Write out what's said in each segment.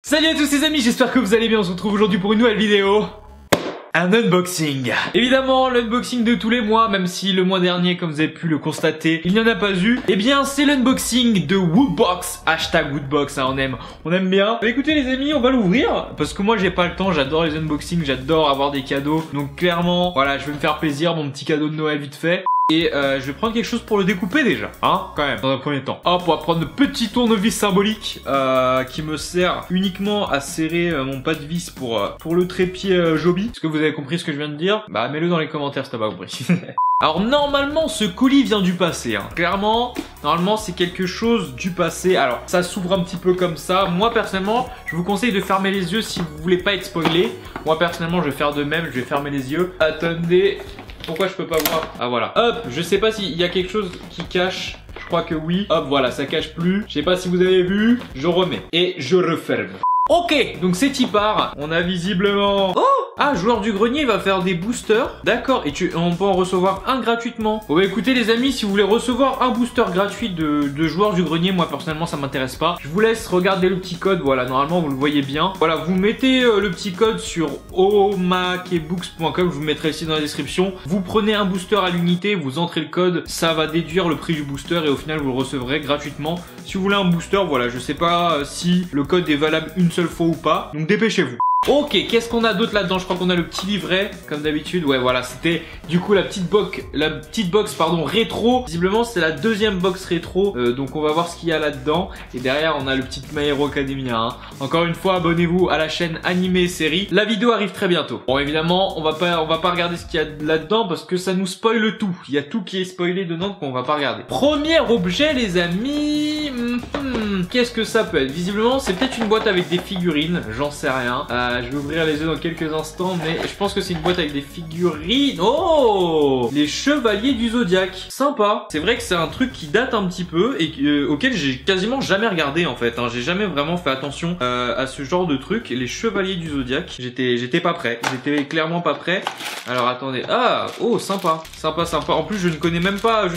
Salut à tous les amis, j'espère que vous allez bien, on se retrouve aujourd'hui pour une nouvelle vidéo. Un unboxing. Évidemment, l'unboxing de tous les mois, même si le mois dernier, comme vous avez pu le constater, il n'y en a pas eu. Eh bien, c'est l'unboxing de Woodbox. Hashtag Woodbox, hein, on aime bien. Bah, écoutez les amis, on va l'ouvrir. Parce que moi, j'ai pas le temps, j'adore les unboxings, j'adore avoir des cadeaux. Donc clairement, voilà, je vais me faire plaisir, mon petit cadeau de Noël vite fait. Et je vais prendre quelque chose pour le découper déjà, hein, quand même, dans un premier temps. Hop, on va prendre le petit tournevis symbolique qui me sert uniquement à serrer mon pas de vis pour le trépied Joby. Est-ce que vous avez compris ce que je viens de dire? Bah, mets-le dans les commentaires si t'as pas compris. Alors normalement ce colis vient du passé, hein. Clairement, normalement c'est quelque chose du passé. Alors ça s'ouvre un petit peu comme ça. Moi personnellement, je vous conseille de fermer les yeux si vous voulez pas être spoilé. Moi personnellement je vais faire de même, je vais fermer les yeux. Attendez, pourquoi je peux pas voir? Ah voilà. Hop, je sais pas s'il y a quelque chose qui cache. Je crois que oui. Hop, voilà, ça cache plus. Je sais pas si vous avez vu. Je remets. Et je referme. Ok, donc c'est y part. On a visiblement... Oh! Ah, joueur du grenier va faire des boosters. D'accord, et on peut en recevoir un gratuitement. Bon bah écoutez les amis, si vous voulez recevoir un booster gratuit de joueur du grenier, moi personnellement ça m'intéresse pas. Je vous laisse regarder le petit code, voilà, normalement vous le voyez bien. Voilà, vous mettez le petit code sur omakebooks.com, je vous mettrai ici dans la description. Vous prenez un booster à l'unité, vous entrez le code, ça va déduire le prix du booster et au final vous le recevrez gratuitement. Si vous voulez un booster, voilà, je sais pas si le code est valable une seule fois ou pas, donc dépêchez-vous. Ok, qu'est-ce qu'on a d'autre là-dedans? Je crois qu'on a le petit livret, comme d'habitude. Ouais, voilà, c'était du coup la petite box, pardon, rétro. Visiblement, c'est la deuxième box rétro. Donc, on va voir ce qu'il y a là-dedans. Et derrière, on a le petit My Hero Academia. Hein. Encore une fois, abonnez-vous à la chaîne animé et série. La vidéo arrive très bientôt. Bon, évidemment, on va pas regarder ce qu'il y a là-dedans parce que ça nous spoile tout. Il y a tout qui est spoilé dedans, donc on va pas regarder. Premier objet, les amis. Qu'est-ce que ça peut être? Visiblement, c'est peut-être une boîte avec des figurines. J'en sais rien. Je vais ouvrir les yeux dans quelques instants, mais je pense que c'est une boîte avec des figurines. Oh! Les Chevaliers du Zodiaque. Sympa. C'est vrai que c'est un truc qui date un petit peu et auquel j'ai quasiment jamais regardé en fait. Hein. J'ai jamais vraiment fait attention à ce genre de truc. Les Chevaliers du Zodiaque. J'étais pas prêt. J'étais clairement pas prêt. Alors attendez. Ah! Oh, sympa. Sympa, sympa. En plus, je ne connais même pas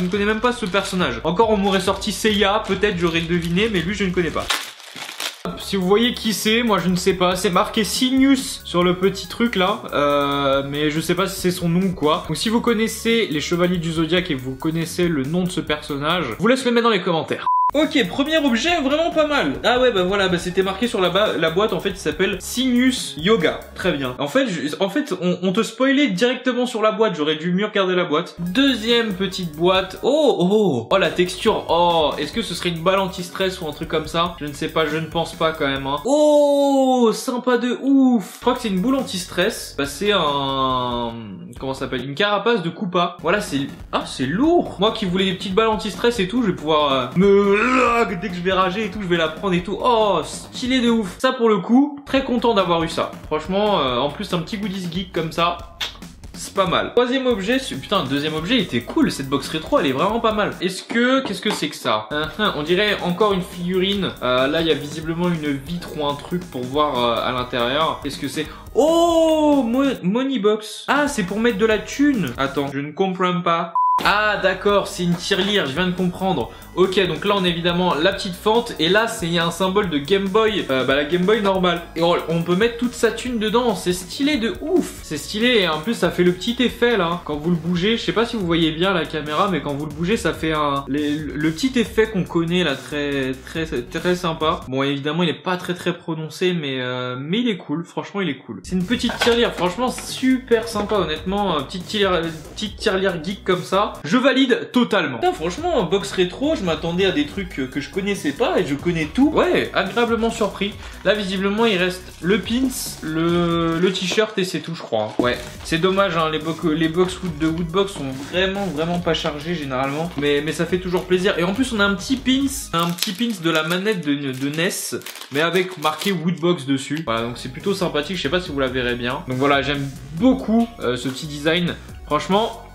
ce personnage. Encore, on m'aurait sorti Seiya. Peut-être j'aurais deviné, mais lui, je ne connais pas. Si vous voyez qui c'est, moi je ne sais pas. C'est marqué Sinus sur le petit truc là, mais je sais pas si c'est son nom ou quoi. Donc si vous connaissez les Chevaliers du Zodiaque et vous connaissez le nom de ce personnage, je vous laisse le mettre dans les commentaires. Ok, premier objet vraiment pas mal. Ah ouais, bah voilà, bah c'était marqué sur la boîte, en fait, il s'appelle Sinus Yoga. Très bien. En fait, on te spoilait directement sur la boîte, j'aurais dû mieux regarder la boîte. Deuxième petite boîte. Oh, la texture. Oh, est-ce que ce serait une balle anti-stress ou un truc comme ça? Je ne sais pas, je ne pense pas quand même. Hein. Oh, sympa de ouf. Je crois que c'est une boule anti-stress. Bah c'est un... Comment ça s'appelle? Une carapace de Koopa. Voilà, c'est... Ah, c'est lourd. Moi qui voulais des petites balles anti-stress et tout, je vais pouvoir dès que je vais rager et tout, je vais la prendre et tout. Oh, stylé de ouf. Ça pour le coup, très content d'avoir eu ça. Franchement, en plus un petit goodies geek comme ça, c'est pas mal. Troisième objet, putain, deuxième objet, il était cool. Cette box rétro, elle est vraiment pas mal. Qu'est-ce que c'est que ça? On dirait encore une figurine. Là, il y a visiblement une vitre ou un truc pour voir à l'intérieur. Qu'est-ce que c'est? Oh, money box. Ah, c'est pour mettre de la thune. Attends, je ne comprends pas. Ah d'accord, c'est une tirelire, je viens de comprendre. Ok, donc là on a évidemment la petite fente et là il y a un symbole de Game Boy, la Game Boy normale. Et on peut mettre toute sa thune dedans, c'est stylé de ouf. C'est stylé et en plus ça fait le petit effet là, quand vous le bougez. Je sais pas si vous voyez bien la caméra, mais quand vous le bougez ça fait le petit effet qu'on connaît là, très sympa. Bon évidemment il est pas très prononcé, mais il est cool, franchement il est cool. C'est une petite tirelire, franchement super sympa honnêtement, petite tirelire geek comme ça. Je valide totalement. Putain, franchement, box rétro, je m'attendais à des trucs que je connaissais pas et je connais tout. Ouais, agréablement surpris. Là, visiblement, il reste le pins, le t-shirt et c'est tout, je crois. Ouais, c'est dommage, hein, les box de Woodbox sont vraiment pas chargés généralement. Mais ça fait toujours plaisir. Et en plus, on a un petit pins de la manette de NES, mais avec marqué Woodbox dessus. Voilà, donc c'est plutôt sympathique. Je sais pas si vous la verrez bien. Donc voilà, j'aime beaucoup ce petit design. Franchement...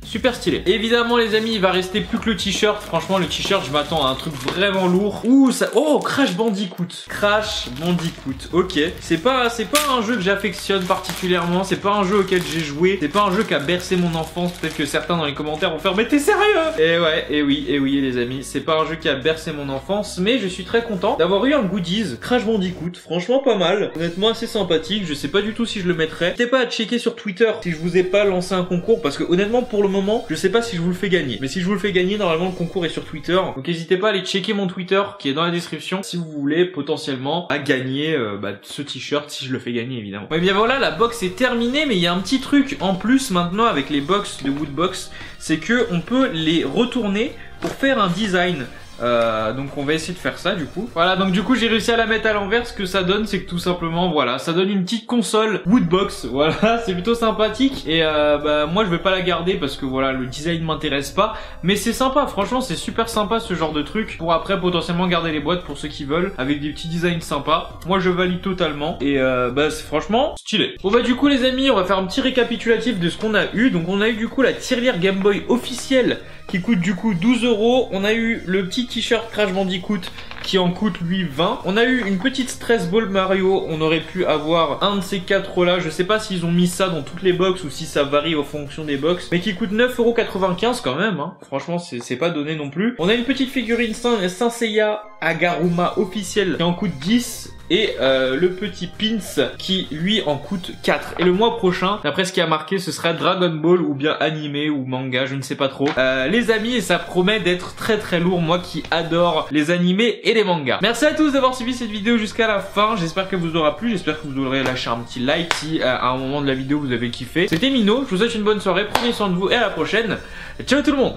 super stylé. Et évidemment les amis, il va rester plus que le t-shirt. Franchement le t-shirt, je m'attends à un truc vraiment lourd. Ouh ça, oh Crash Bandicoot. Crash Bandicoot, ok. C'est pas un jeu que j'affectionne particulièrement. C'est pas un jeu auquel j'ai joué. C'est pas un jeu qui a bercé mon enfance. Peut-être que certains dans les commentaires vont faire mais t'es sérieux? Et ouais, et oui les amis, c'est pas un jeu qui a bercé mon enfance, mais je suis très content d'avoir eu un goodies Crash Bandicoot. Franchement pas mal, honnêtement assez sympathique. Je sais pas du tout si je le mettrai. N'hésitez pas à checker sur Twitter si je vous ai pas lancé un concours, parce que honnêtement pour le moment je sais pas si je vous le fais gagner, mais si je vous le fais gagner, normalement le concours est sur Twitter, donc n'hésitez pas à aller checker mon Twitter qui est dans la description si vous voulez potentiellement à gagner ce t-shirt si je le fais gagner évidemment. Et bien voilà, la box est terminée, mais il y a un petit truc en plus maintenant avec les box de Woodbox, c'est que on peut les retourner pour faire un design. Donc on va essayer de faire ça du coup. Voilà, donc du coup j'ai réussi à la mettre à l'envers. Ce que ça donne, c'est que tout simplement voilà, ça donne une petite console Woodbox. Voilà, c'est plutôt sympathique. Et moi je vais pas la garder parce que voilà, le design m'intéresse pas, mais c'est sympa, franchement c'est super sympa ce genre de truc, pour après potentiellement garder les boîtes pour ceux qui veulent, avec des petits designs sympas. Moi je valide totalement. Et c'est franchement stylé. Bon bah du coup les amis, on va faire un petit récapitulatif de ce qu'on a eu. Donc on a eu du coup la tirelire Game Boy officielle qui coûte du coup 12 €. On a eu le petit t-shirt Crash Bandicoot qui en coûte lui 20. On a eu une petite Stress Ball Mario. On aurait pu avoir un de ces 4 là. Je sais pas s'ils ont mis ça dans toutes les box ou si ça varie en fonction des box, mais qui coûte 9,95 € quand même, hein. Franchement c'est pas donné non plus. On a une petite figurine Saint Seiya Agaruma officielle qui en coûte 10. Et le petit Pins qui lui en coûte 4. Et le mois prochain, d'après ce qui a marqué, ce sera Dragon Ball ou bien animé ou manga, je ne sais pas trop. Les amis, et ça promet d'être très très lourd, moi qui adore les animés et les mangas. Merci à tous d'avoir suivi cette vidéo jusqu'à la fin. J'espère que vous aura plu, j'espère que vous aurez lâché un petit like si à un moment de la vidéo vous avez kiffé. C'était Mino, je vous souhaite une bonne soirée, prenez soin de vous et à la prochaine. Ciao tout le monde.